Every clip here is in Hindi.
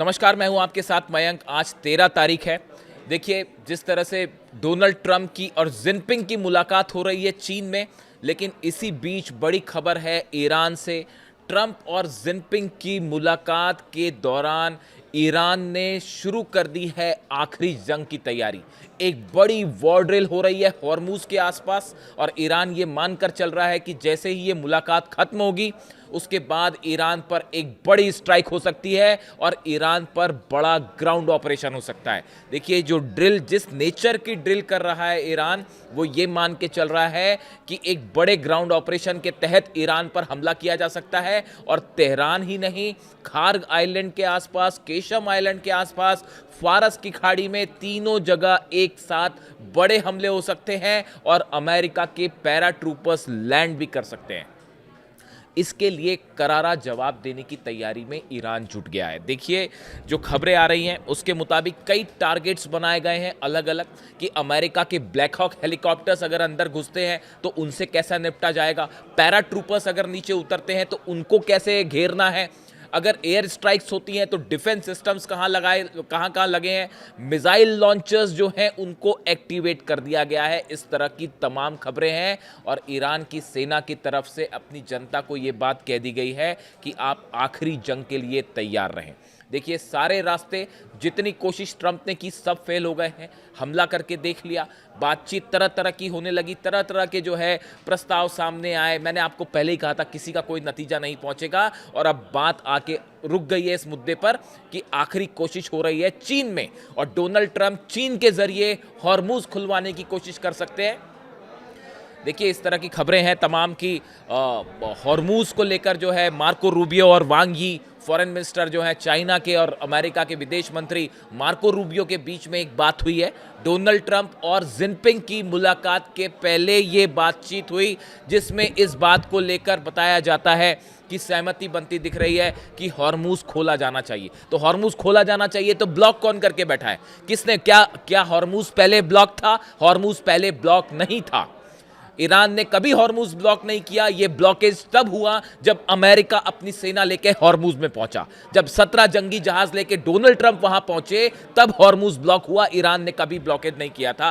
नमस्कार, मैं हूं आपके साथ मयंक। आज 13 तारीख है। देखिए, जिस तरह से डोनाल्ड ट्रंप की और जिनपिंग की मुलाकात हो रही है चीन में, लेकिन इसी बीच बड़ी खबर है ईरान से। ट्रंप और जिनपिंग की मुलाकात के दौरान ईरान ने शुरू कर दी है आखिरी जंग की तैयारी। एक बड़ी वॉर ड्रिल हो रही है हॉर्मूज के आसपास, और ईरान ये मानकर चल रहा है कि जैसे ही ये मुलाकात खत्म होगी उसके बाद ईरान पर एक बड़ी स्ट्राइक हो सकती है और ईरान पर बड़ा ग्राउंड ऑपरेशन हो सकता है। देखिए, जो ड्रिल जिस नेचर की ड्रिल कर रहा है ईरान, वो ये मान के चल रहा है कि एक बड़े ग्राउंड ऑपरेशन के तहत ईरान पर हमला किया जा सकता है। और तेहरान ही नहीं, खार्ग आइलैंड के आसपास, केशम आइलैंड के आसपास, फारस की खाड़ी में, तीनों जगह एक साथ बड़े हमले हो सकते हैं और अमेरिका के पैराट्रूपर्स लैंड भी कर सकते हैं। इसके लिए करारा जवाब देने की तैयारी में ईरान जुट गया है। देखिए, जो खबरें आ रही हैं उसके मुताबिक कई टारगेट्स बनाए गए हैं अलग अलग, कि अमेरिका के ब्लैक हॉक हेलीकॉप्टर्स अगर अंदर घुसते हैं तो उनसे कैसा निपटा जाएगा, पैराट्रूपर्स अगर नीचे उतरते हैं तो उनको कैसे घेरना है, अगर एयर स्ट्राइक्स होती हैं तो डिफेंस सिस्टम्स कहाँ लगे हैं, मिसाइल लॉन्चर्स जो हैं उनको एक्टिवेट कर दिया गया है। इस तरह की तमाम खबरें हैं और ईरान की सेना की तरफ से अपनी जनता को ये बात कह दी गई है कि आप आखिरी जंग के लिए तैयार रहें। देखिए, सारे रास्ते, जितनी कोशिश ट्रंप ने की, सब फेल हो गए हैं। हमला करके देख लिया, बातचीत तरह तरह की होने लगी, तरह तरह के जो है प्रस्ताव सामने आए। मैंने आपको पहले ही कहा था किसी का कोई नतीजा नहीं पहुंचेगा, और अब बात आके रुक गई है इस मुद्दे पर कि आखिरी कोशिश हो रही है चीन में, और डोनाल्ड ट्रंप चीन के जरिए हॉर्मूज खुलवाने की कोशिश कर सकते हैं। देखिए, इस तरह की खबरें हैं तमाम की हॉर्मूज को लेकर जो है मार्को रूबियो और वांग यी, फॉरेन मिनिस्टर जो है चाइना के, और अमेरिका के विदेश मंत्री मार्को रूबियो के बीच में एक बात हुई है। डोनाल्ड ट्रंप और जिनपिंग की मुलाकात के पहले ये बातचीत हुई, जिसमें इस बात को लेकर बताया जाता है कि सहमति बनती दिख रही है कि हॉर्मूज खोला जाना चाहिए। तो हॉर्मूज खोला जाना चाहिए तो ब्लॉक कौन करके बैठा है? किसने? क्या हॉर्मूज पहले ब्लॉक था? हॉर्मूज पहले ब्लॉक नहीं था। ईरान ने कभी हॉर्मूज ब्लॉक नहीं किया। यह ब्लॉकेज तब हुआ जब अमेरिका अपनी सेना लेके हॉर्मूज में पहुंचा। जब 17 जंगी जहाज लेके डोनाल्ड ट्रंप वहां पहुंचे तब हॉर्मूज ब्लॉक हुआ। ईरान ने कभी ब्लॉकेज नहीं किया था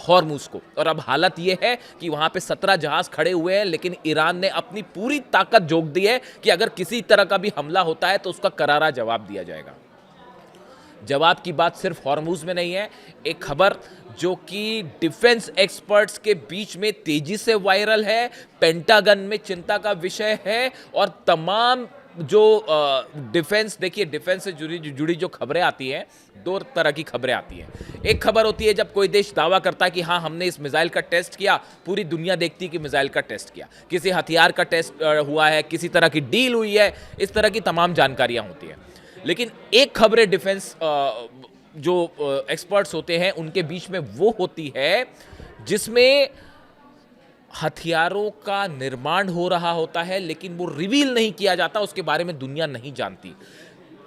हॉर्मूज को। और अब हालत यह है कि वहां पे 17 जहाज खड़े हुए हैं, लेकिन ईरान ने अपनी पूरी ताकत झोंक दी है कि अगर किसी तरह का भी हमला होता है तो उसका करारा जवाब दिया जाएगा। जवाब की बात सिर्फ हॉर्मूज में नहीं है। एक खबर जो कि डिफेंस एक्सपर्ट्स के बीच में तेजी से वायरल है, पेंटागन में चिंता का विषय है, और तमाम जो डिफेंस, देखिए, डिफेंस से जुड़ी जो खबरें आती हैं, दो तरह की खबरें आती हैं। एक खबर होती है जब कोई देश दावा करता है कि हाँ, हमने इस मिसाइल का टेस्ट किया, पूरी दुनिया देखती है कि मिसाइल का टेस्ट किया, किसी हथियार का टेस्ट हुआ है, किसी तरह की डील हुई है, इस तरह की तमाम जानकारियां होती हैं। लेकिन एक खबरें डिफेंस जो एक्सपर्ट्स होते हैं उनके बीच में वो होती है जिसमें हथियारों का निर्माण हो रहा होता है, लेकिन वो रिवील नहीं किया जाता, उसके बारे में दुनिया नहीं जानती।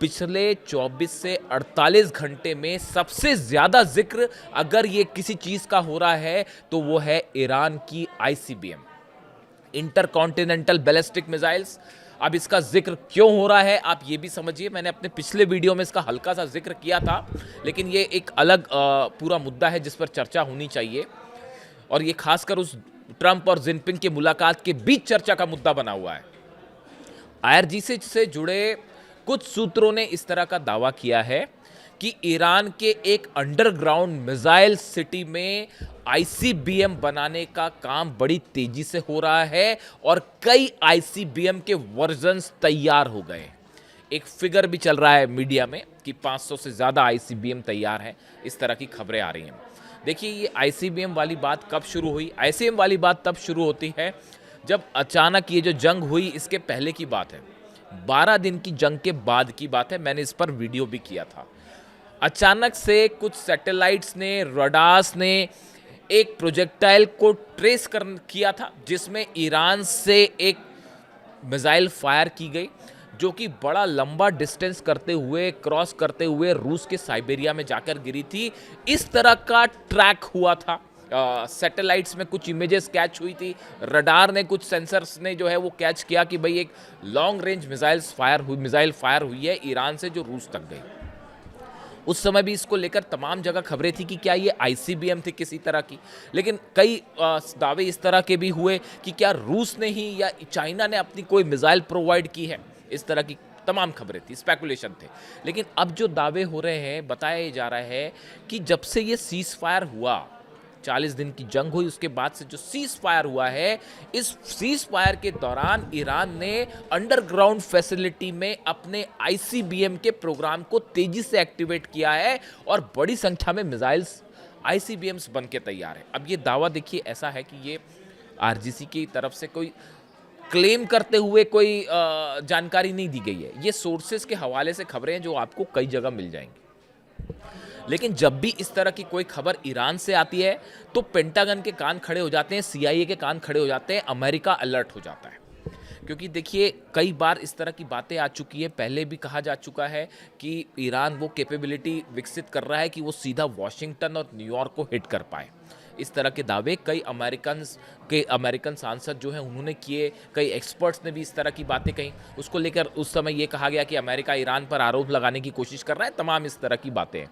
पिछले 24 से 48 घंटे में सबसे ज़्यादा जिक्र अगर ये किसी चीज़ का हो रहा है तो वो है ईरान की ICBM, इंटरकॉन्टिनेंटल बैलिस्टिक मिसाइल्स। अब इसका जिक्र क्यों हो रहा है आप ये भी समझिए। मैंने अपने पिछले वीडियो में इसका हल्का सा जिक्र किया था, लेकिन ये एक अलग पूरा मुद्दा है जिस पर चर्चा होनी चाहिए, और ये खासकर उस ट्रंप और जिनपिंग की मुलाकात के बीच चर्चा का मुद्दा बना हुआ है। IRGC से जुड़े कुछ सूत्रों ने इस तरह का दावा किया है कि ईरान के एक अंडरग्राउंड मिसाइल सिटी में ICBM बनाने का काम बड़ी तेजी से हो रहा है, और कई ICBM के वर्जन्स तैयार हो गए। एक फिगर भी चल रहा है मीडिया में कि 500 से ज़्यादा ICBM तैयार हैं। इस तरह की खबरें आ रही हैं। देखिए, ये ICBM वाली बात कब शुरू हुई? ICBM वाली बात तब शुरू होती है जब अचानक ये जो जंग हुई, इसके पहले की बात है, 12 दिन की जंग के बाद की बात है। मैंने इस पर वीडियो भी किया था। अचानक से कुछ सैटेलाइट्स ने, रडार्स ने एक प्रोजेक्टाइल को ट्रेस किया था, जिसमें ईरान से एक मिसाइल फायर की गई जो कि बड़ा लंबा डिस्टेंस करते हुए, क्रॉस करते हुए रूस के साइबेरिया में जाकर गिरी थी। इस तरह का ट्रैक हुआ था सैटेलाइट्स में कुछ इमेजेस कैच हुई थी, रडार ने कुछ सेंसर्स ने जो है वो कैच किया कि भाई एक लॉन्ग रेंज मिसाइल फायर हुई है ईरान से जो रूस तक गई। उस समय भी इसको लेकर तमाम जगह खबरें थी कि क्या ये आईसीबीएम थी किसी तरह की, लेकिन कई दावे इस तरह के भी हुए कि क्या रूस ने ही या चाइना ने अपनी कोई मिसाइल प्रोवाइड की है। इस तरह की तमाम खबरें थी, स्पेकुलेशन थे। लेकिन अब जो दावे हो रहे हैं, बताया जा रहा है कि जब से ये सीज फायर हुआ, 40 दिन की जंग हुई, उसके बाद से जो सीज फायर हुआ है, इस सीज फायर के दौरान ईरान ने अंडरग्राउंड फैसिलिटी में अपने आईसीबीएम के प्रोग्राम को तेजी से एक्टिवेट किया है और बड़ी संख्या में मिसाइल्स आईसीबीएम्स बन के तैयार है। अब ये दावा देखिए ऐसा है कि ये आरजीसी की तरफ से कोई क्लेम करते हुए कोई जानकारी नहीं दी गई है, ये सोर्सेस के हवाले से खबरें हैं जो आपको कई जगह मिल जाएंगी। लेकिन जब भी इस तरह की कोई खबर ईरान से आती है तो पेंटागन के कान खड़े हो जाते हैं, सीआईए के कान खड़े हो जाते हैं, अमेरिका अलर्ट हो जाता है। क्योंकि देखिए कई बार इस तरह की बातें आ चुकी है, पहले भी कहा जा चुका है कि ईरान वो कैपेबिलिटी विकसित कर रहा है कि वो सीधा वॉशिंगटन और न्यूयॉर्क को हिट कर पाए। इस तरह के दावे कई अमेरिकन सांसद जो हैं उन्होंने किए, कई एक्सपर्ट्स ने भी इस तरह की बातें कही। उसको लेकर उस समय ये कहा गया कि अमेरिका ईरान पर आरोप लगाने की कोशिश कर रहा है, तमाम इस तरह की बातें हैं।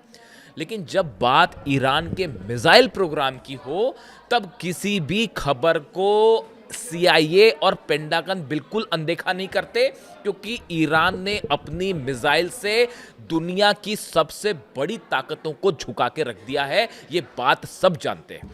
लेकिन जब बात ईरान के मिसाइल प्रोग्राम की हो तब किसी भी खबर को सीआईए और पेंटागन बिल्कुल अनदेखा नहीं करते, क्योंकि ईरान ने अपनी मिसाइल से दुनिया की सबसे बड़ी ताकतों को झुका के रख दिया है। ये बात सब जानते हैं।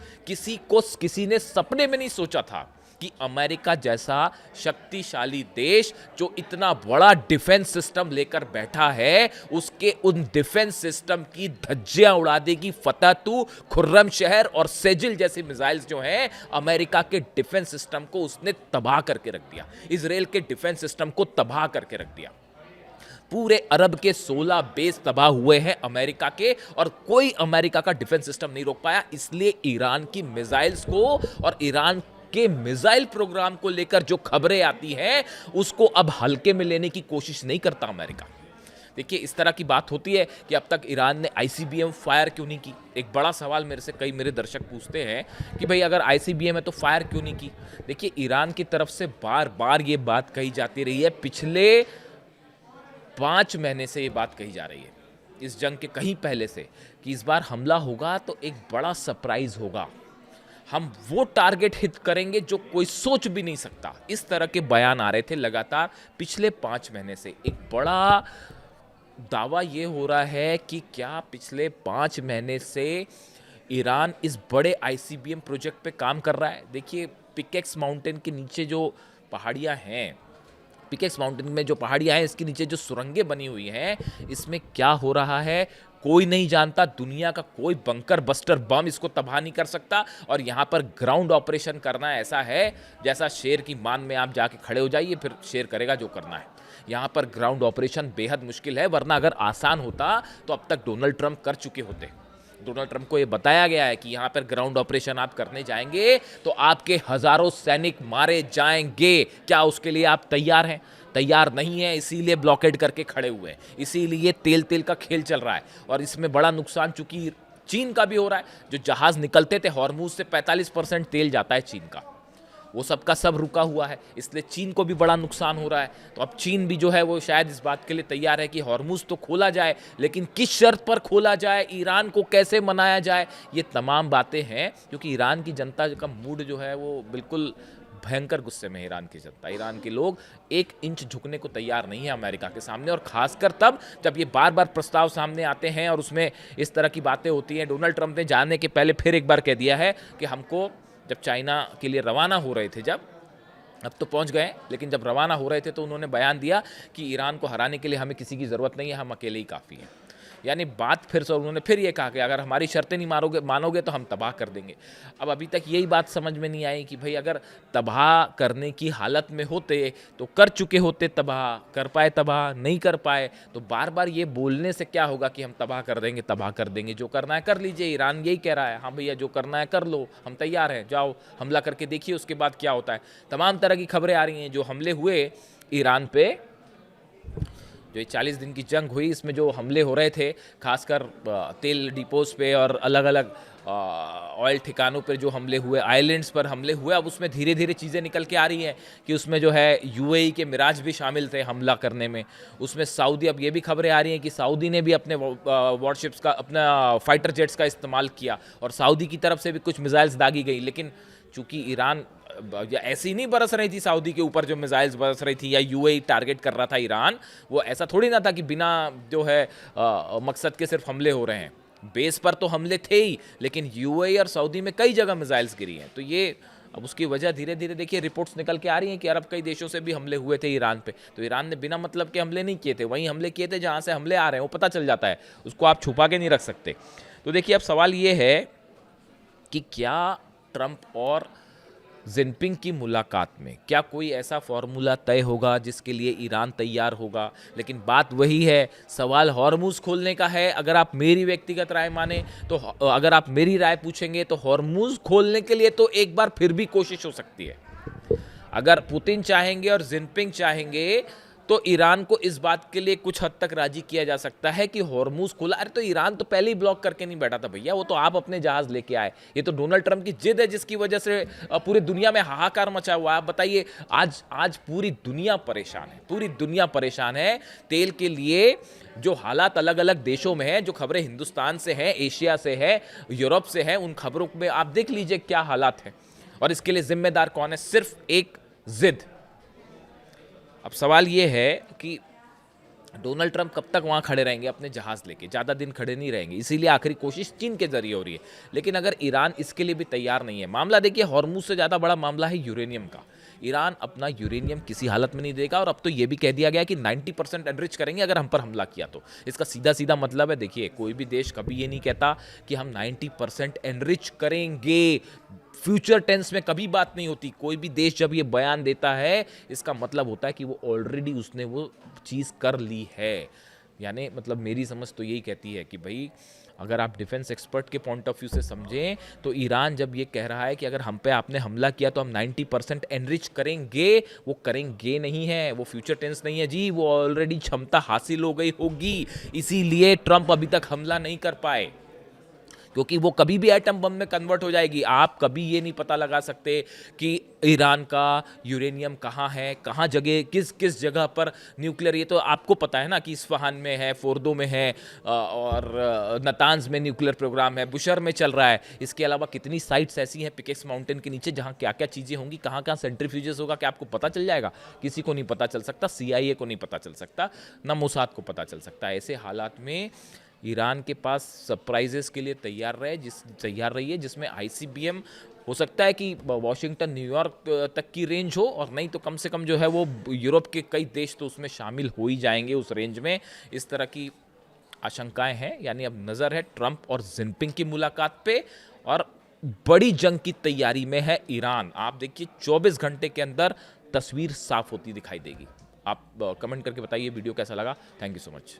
किसी ने सपने में नहीं सोचा था कि अमेरिका जैसा शक्तिशाली देश जो इतना बड़ा डिफेंस सिस्टम लेकर बैठा है, उसके उन डिफेंस सिस्टम की धज्जियां उड़ा देगी। फतह तू, खुर्रम शहर और सेजिल जैसी मिसाइल्स जो हैं, अमेरिका के डिफेंस सिस्टम को उसने तबाह करके रख दिया, इजराइल के डिफेंस सिस्टम को तबाह करके रख दिया। पूरे अरब के 16 बेस तबाह हुए हैं अमेरिका के, और कोई अमेरिका का डिफेंस सिस्टम नहीं रोक पाया। इसलिए ईरान की मिसाइल्स को और ईरान के मिसाइल प्रोग्राम को लेकर जो खबरें आती हैं उसको अब हल्के में लेने की कोशिश नहीं करता अमेरिका। देखिए इस तरह की बात होती है कि अब तक ईरान ने आईसीबीएम फायर क्यों नहीं की। एक बड़ा सवाल मेरे दर्शक पूछते हैं कि भाई अगर आईसीबीएम है तो फायर क्यों नहीं की। देखिए ईरान की तरफ से बार बार ये बात कही जाती रही है, पिछले 5 महीने से ये बात कही जा रही है, इस जंग के कहीं पहले से, कि इस बार हमला होगा तो एक बड़ा सरप्राइज होगा, हम वो टारगेट हिट करेंगे जो कोई सोच भी नहीं सकता। इस तरह के बयान आ रहे थे लगातार पिछले 5 महीने से। एक बड़ा दावा ये हो रहा है कि क्या पिछले 5 महीने से ईरान इस बड़े आईसीबीएम प्रोजेक्ट पे काम कर रहा है। देखिए पिकेक्स माउंटेन के नीचे जो पहाड़ियाँ हैं, पिकेक्स माउंटेन में जो पहाड़ियाँ हैं, इसके नीचे जो सुरंगें बनी हुई हैं, इसमें क्या हो रहा है कोई नहीं जानता। दुनिया का कोई बंकर बस्टर बम इसको तबाह नहीं कर सकता। और यहाँ पर ग्राउंड ऑपरेशन करना ऐसा है जैसा शेर की मान में आप जाके खड़े हो जाइए, फिर शेर करेगा जो करना है। यहाँ पर ग्राउंड ऑपरेशन बेहद मुश्किल है, वरना अगर आसान होता तो अब तक डोनाल्ड ट्रंप कर चुके होते। डोनाल्ड ट्रंप को ये बताया गया है कि यहाँ पर ग्राउंड ऑपरेशन आप करने जाएंगे तो आपके हजारों सैनिक मारे जाएंगे। क्या उसके लिए आप तैयार हैं? तैयार नहीं है, इसीलिए ब्लॉकेड करके खड़े हुए हैं, इसीलिए तेल का खेल चल रहा है। और इसमें बड़ा नुकसान चूंकि चीन का भी हो रहा है। जो जहाज निकलते थे हॉर्मूज से 45% तेल जाता है चीन का, वो सबका सब रुका हुआ है, इसलिए चीन को भी बड़ा नुकसान हो रहा है। तो अब चीन भी जो है वो शायद इस बात के लिए तैयार है कि हॉर्मूज तो खोला जाए, लेकिन किस शर्त पर खोला जाए, ईरान को कैसे मनाया जाए, ये तमाम बातें हैं। क्योंकि ईरान की जनता का मूड जो है वो बिल्कुल भयंकर गुस्से में है। ईरान की जनता, ईरान के लोग 1 इंच झुकने को तैयार नहीं है अमेरिका के सामने। और खासकर तब जब ये बार बार प्रस्ताव सामने आते हैं और उसमें इस तरह की बातें होती हैं। डोनाल्ड ट्रंप ने जाने के पहले फिर एक बार कह दिया है कि हमको, जब चाइना के लिए रवाना हो रहे थे, जब अब तो पहुंच गए, लेकिन जब रवाना हो रहे थे तो उन्होंने बयान दिया कि ईरान को हराने के लिए हमें किसी की ज़रूरत नहीं है, हम अकेले ही काफ़ी हैं। यानी बात फिर से उन्होंने फिर ये कहा कि अगर हमारी शर्तें नहीं मानोगे तो हम तबाह कर देंगे। अब अभी तक यही बात समझ में नहीं आई कि भाई अगर तबाह करने की हालत में होते तो कर चुके होते, तबाह कर पाए, तबाह नहीं कर पाए तो बार बार ये बोलने से क्या होगा कि हम तबाह कर देंगे, जो करना है कर लीजिए। ईरान यही कह रहा है, हाँ भैया जो करना है कर लो, हम तैयार हैं, जाओ हमला करके देखिए उसके बाद क्या होता है। तमाम तरह की खबरें आ रही हैं। जो हमले हुए ईरान पे, जो ये 40 दिन की जंग हुई, इसमें जो हमले हो रहे थे, खासकर तेल डिपोज पे और अलग अलग ऑयल ठिकानों पर जो हमले हुए, आइलैंड्स पर हमले हुए, अब उसमें धीरे धीरे चीज़ें निकल के आ रही हैं कि उसमें जो है यूएई के मिराज भी शामिल थे हमला करने में। उसमें सऊदी, अब ये भी खबरें आ रही हैं कि सऊदी ने भी अपने वॉरशिप्स का, अपना फाइटर जेट्स का इस्तेमाल किया और सऊदी की तरफ से भी कुछ मिसाइल्स दागी गई। लेकिन चूंकि ईरान या ऐसी नहीं बरस रही थी सऊदी के ऊपर जो मिसाइल्स बरस रही थी, या यूएई टारगेट कर रहा था ईरान, वो ऐसा थोड़ी ना था कि बिना जो है मकसद के सिर्फ हमले हो रहे हैं। बेस पर तो हमले थे ही, लेकिन यूएई और सऊदी में कई जगह मिसाइल्स गिरी हैं। तो ये अब उसकी वजह धीरे धीरे देखिए रिपोर्ट्स निकल के आ रही हैं कि अरब कई देशों से भी हमले हुए थे ईरान पे। तो ईरान ने बिना मतलब के हमले नहीं किए थे, वहीं हमले किए थे जहाँ से हमले आ रहे हैं, वो पता चल जाता है, उसको आप छुपा के नहीं रख सकते। तो देखिए अब सवाल ये है कि क्या ट्रंप और जिनपिंग की मुलाकात में क्या कोई ऐसा फॉर्मूला तय होगा जिसके लिए ईरान तैयार होगा। लेकिन बात वही है, सवाल हॉर्मुज खोलने का है। अगर आप मेरी व्यक्तिगत राय माने तो, अगर आप मेरी राय पूछेंगे तो हॉर्मुज खोलने के लिए तो एक बार फिर भी कोशिश हो सकती है। अगर पुतिन चाहेंगे और जिनपिंग चाहेंगे तो ईरान को इस बात के लिए कुछ हद तक राजी किया जा सकता है कि हॉर्मुज खुला। अरे तो ईरान तो पहले ही ब्लॉक करके नहीं बैठा था भैया, वो तो आप अपने जहाज लेके आए। ये तो डोनाल्ड ट्रंप की जिद है जिसकी वजह से पूरी दुनिया में हाहाकार मचा हुआ है। आप बताइए, आज पूरी दुनिया परेशान है, पूरी दुनिया परेशान है तेल के लिए। जो हालात अलग अलग देशों में है, जो खबरें हिंदुस्तान से हैं, एशिया से है, यूरोप से है, उन खबरों में आप देख लीजिए क्या हालात है। और इसके लिए जिम्मेदार कौन है? सिर्फ एक जिद। अब सवाल ये है कि डोनाल्ड ट्रंप कब तक वहाँ खड़े रहेंगे अपने जहाज़ लेके? ज़्यादा दिन खड़े नहीं रहेंगे, इसीलिए आखिरी कोशिश चीन के जरिए हो रही है। लेकिन अगर ईरान इसके लिए भी तैयार नहीं है, मामला देखिए हॉर्मुज से ज़्यादा बड़ा मामला है यूरेनियम का। ईरान अपना यूरेनियम किसी हालत में नहीं देगा, और अब तो ये भी कह दिया गया कि 90% एनरिच करेंगे अगर हम पर हमला किया तो। इसका सीधा सीधा मतलब है, देखिए कोई भी देश कभी ये नहीं कहता कि हम 90% एनरिच करेंगे। फ्यूचर टेंस में कभी बात नहीं होती। कोई भी देश जब ये बयान देता है, इसका मतलब होता है कि वो ऑलरेडी उसने वो चीज़ कर ली है। यानी मतलब मेरी समझ तो यही कहती है कि भाई अगर आप डिफेंस एक्सपर्ट के पॉइंट ऑफ व्यू से समझें तो ईरान जब ये कह रहा है कि अगर हम पे आपने हमला किया तो हम 90% एनरिच करेंगे, वो करेंगे नहीं है, वो फ्यूचर टेंस नहीं है जी, वो ऑलरेडी क्षमता हासिल हो गई होगी। इसीलिए ट्रंप अभी तक हमला नहीं कर पाए, क्योंकि वो कभी भी एटम बम में कन्वर्ट हो जाएगी। आप कभी ये नहीं पता लगा सकते कि ईरान का यूरेनियम कहाँ है, कहाँ जगह, किस किस जगह पर न्यूक्लियर। ये तो आपको पता है ना कि इस्फहान में है, फोर्दो में है, और नतांज में न्यूक्लियर प्रोग्राम है, बुशर में चल रहा है। इसके अलावा कितनी साइट्स ऐसी हैं पिकेक्स माउंटेन के नीचे जहाँ क्या क्या चीज़ें होंगी, कहाँ कहाँ सेंट्रीफ्यूजेस होगा, क्या आपको पता चल जाएगा? किसी को नहीं पता चल सकता, CIA को नहीं पता चल सकता, ना मोसाद को पता चल सकता। ऐसे हालात में ईरान के पास सरप्राइजेस के लिए तैयार रही है, जिसमें ICBM हो सकता है कि वॉशिंगटन न्यूयॉर्क तक की रेंज हो, और नहीं तो कम से कम जो है वो यूरोप के कई देश तो उसमें शामिल हो ही जाएंगे उस रेंज में। इस तरह की आशंकाएं हैं। यानी अब नज़र है ट्रंप और जिनपिंग की मुलाकात पे, और बड़ी जंग की तैयारी में है ईरान। आप देखिए 24 घंटे के अंदर तस्वीर साफ होती दिखाई देगी। आप कमेंट करके बताइए वीडियो कैसा लगा। Thank you so much.